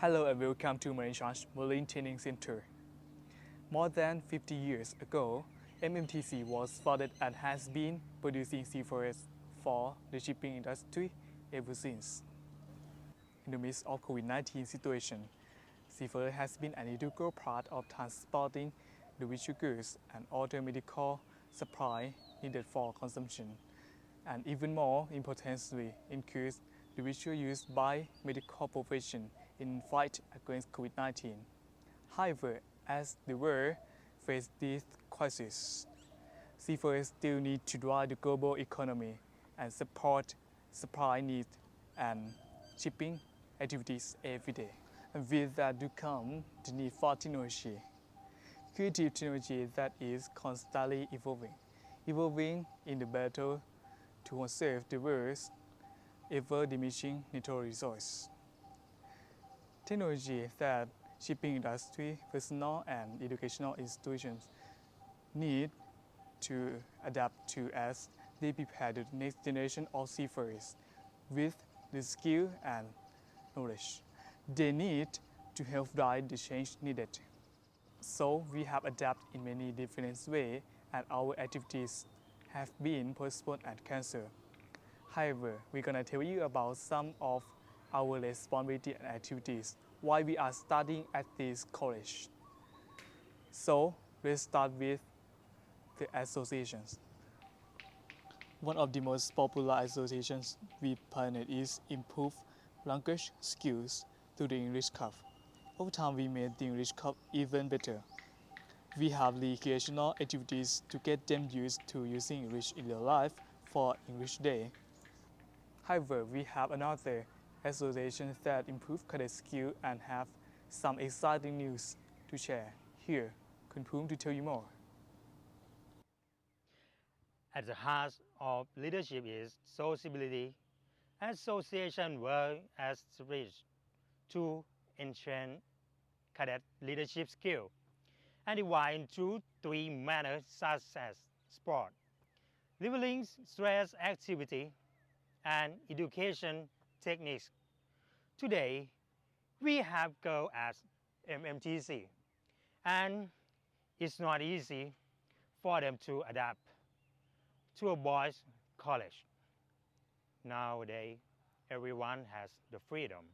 Hello and welcome to Marine Charge Marine Training Center. More than 50 years ago, MMTC was founded and has been producing seafarers for the shipping industry ever since. In the midst of COVID-19 situation, seafarer has been an integral part of transporting the vital goods and other medical supply needed for consumption, and even more importantly, increase the visual use by medical profession in fight against COVID-19. However, as the world faces this crisis, seafarers still need to drive the global economy and support supply needs and shipping activities every day. And with that do come the need for technology, creative technology that is constantly evolving in the battle to conserve the world's ever-diminishing natural resources. Technology that shipping industry, personal and educational institutions need to adapt to as they prepare the next generation of seafarers with the skill and knowledge they need to help drive the change needed. So we have adapted in many different ways and our activities have been postponed and cancelled. However, we're gonna tell you about some of our responsibility and activities while we are studying at this college. So let's start with the associations. One of the most popular associations we pioneered is improve language skills through the English Club. Over time, we made the English Club even better. We have recreational activities to get them used to using English in their life for English Day. However, we have another association that improve cadet skill and have some exciting news to share. Here, Kun Poom to tell you more. At the heart of leadership is sociability. Association work as bridge to enhance cadet leadership skill and divide into three manners such as sport, leveling stress activity, and education techniques. Today, we have go as MMTC, and it's not easy for them to adapt to a boys' college. Nowadays, everyone has the freedom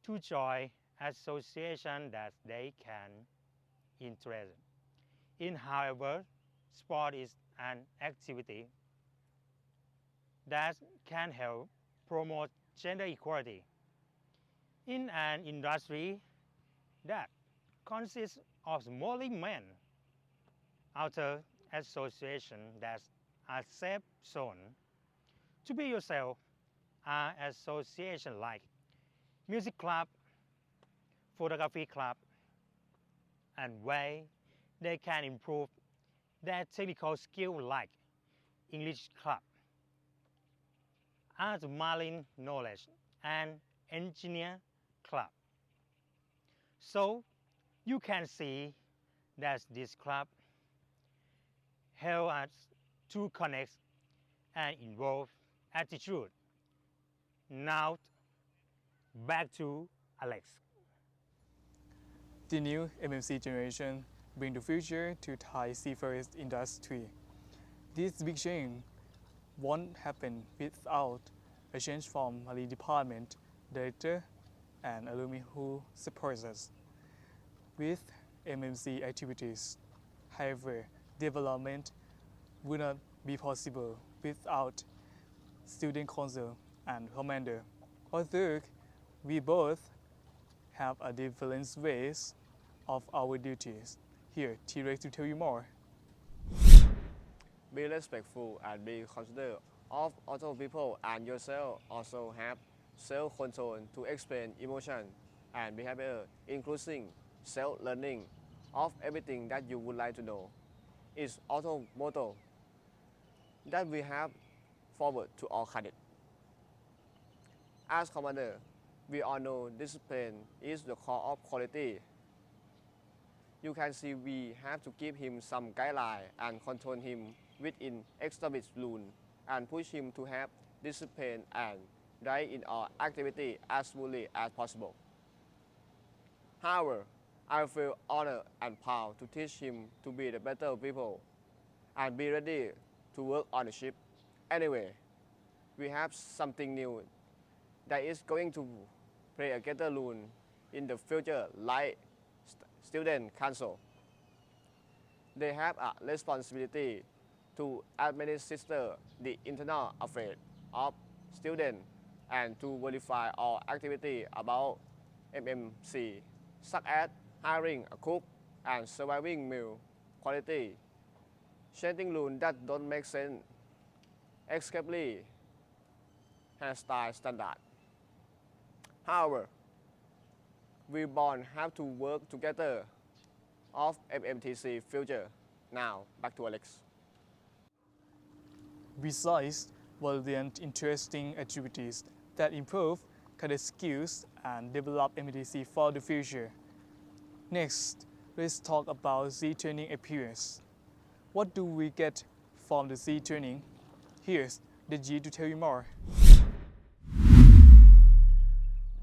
to join association that they can interest in. However, sport is an activity that can help promote gender equality in an industry that consists of mostly men. Outer association that are safe zone to be yourself are associations like music club, photography club, and way they can improve their technical skill like English club, art marine knowledge, and engineer club. So you can see that this club help us to connect and involve attitude. Now back to Alex. The new MMC generation bring the future to Thai seafarers industry. This big change won't happen without a change from Marine Department, Director, and alumni who support us. With MMC activities, however, development would not be possible without student council and commander. Although we both have a different ways of our duties. Here, T-Rex to tell you more. Be respectful and be considerate of other people and yourself. Also have self-control to explain emotion and behavior, including self-learning of everything that you would like to know. It's also motto that we have forward to all cadets. As commander, we all know discipline is the core of quality. You can see we have to give him some guideline and control him within established rules and push him to have discipline and drive in our activity as smoothly as possible. However, I feel honored and proud to teach him to be the better people and be ready to work on the ship. Anyway, we have something new that is going to play a greater role in the future, like student council. They have a responsibility to administer the internal affairs of students and to verify all activity about MMC, such as hiring a cook and surviving meal quality, changing rules that don't make sense, escapely hairstyle standard. However, we both have to work together of MMTC future. Now, back to Alex. Besides, valiant interesting activities that improve career skills and develop MMTC for the future. Next, let's talk about Z-training experience. What do we get from the Z-training? Here's the G to tell you more.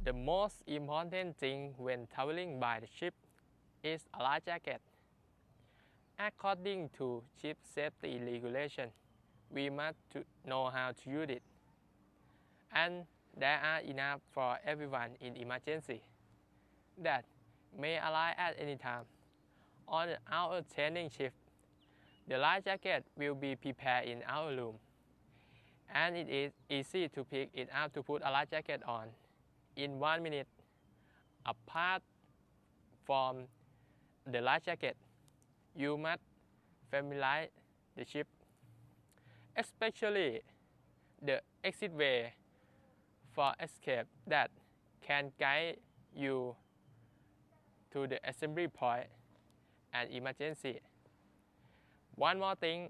The most important thing when traveling by the ship is a life jacket. According to ship safety regulation, we must know how to use it. And there are enough for everyone in emergency that may arrive at any time. On our training shift, the life jacket will be prepared in our room, and it is easy to pick it up to put a life jacket on in 1 minute. Apart from the life jacket, you must familiarize the ship, especially the exit way for escape that can guide you to the assembly point and emergency. One more thing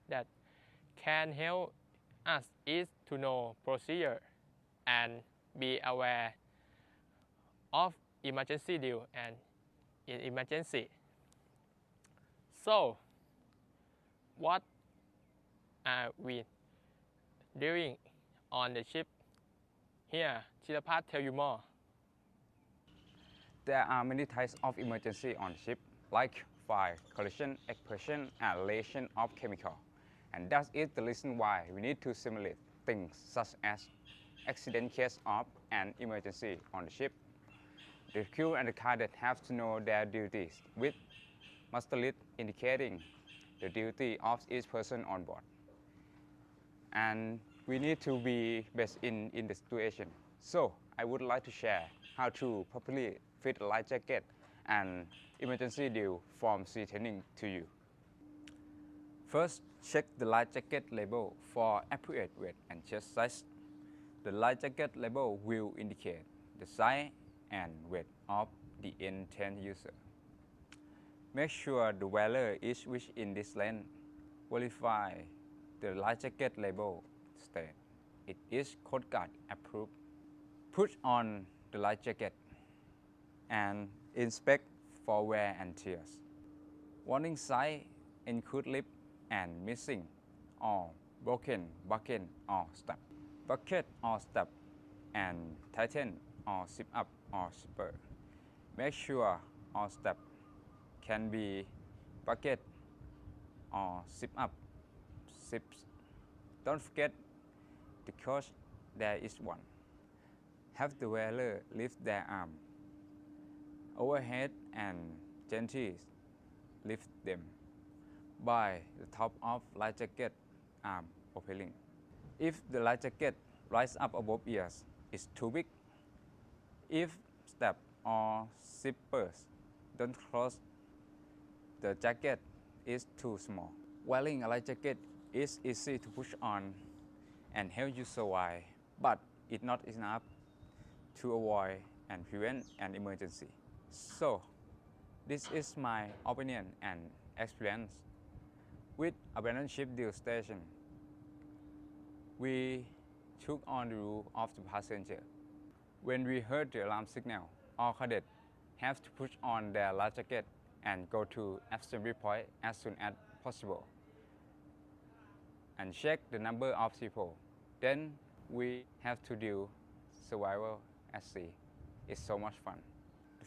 that can help us is to know procedure and be aware of emergency drill and in emergency. So, what are we doing on the ship? Here, Chirapat tell you more. There are many types of emergency on ship, like fire, collision, explosion, and relation of chemical. And that is the reason why we need to simulate things such as accident case of an emergency on the ship. The crew and the cadet have to know their duties with master list indicating the duty of each person on board. And we need to be best in the situation. So I would like to share how to properly fit a life jacket and emergency drill from sea training to you. First, check the life jacket label for appropriate weight and chest size. The life jacket label will indicate the size and weight of the intent user. Make sure the wearer is within this length. Verify the life jacket label state it is Coast Guard approved. Put on the life jacket and inspect for wear and tears. Warning signs include lip and missing or broken bucket or step. Bucket or step and tighten or zip up or zipper. Make sure all step can be bucket or zip up, zips. Don't forget because there is one. Have the wearer lift their arm overhead and gently lift them by the top of life jacket arm opening. If the life jacket rises up above ears, it's too big. If step or zippers don't close, the jacket is too small. Wearing a life jacket is easy to push on and help you survive, but it's not enough to avoid and prevent an emergency. So, this is my opinion and experience. With abandoned ship drill station, we took on the rule of the passenger. When we heard the alarm signal, all cadets have to push on their life jacket and go to assembly point as soon as possible and check the number of people. Then we have to do survival at sea. It's so much fun.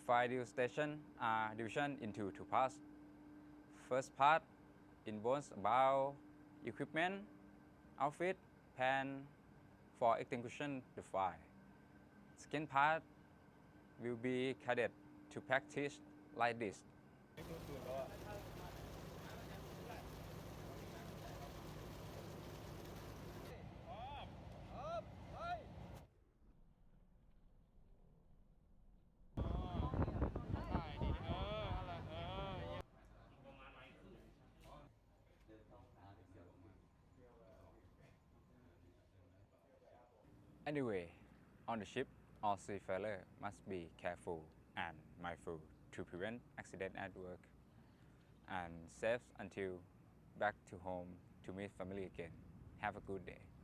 fire drill station are division into two parts. First part involves about equipment, outfit, pan for extinguishing the fire. Second part will be cadet to practice like this. Anyway, on the ship, all seafarers must be careful and mindful to prevent accident at work and safe until back to home to meet family again. Have a good day.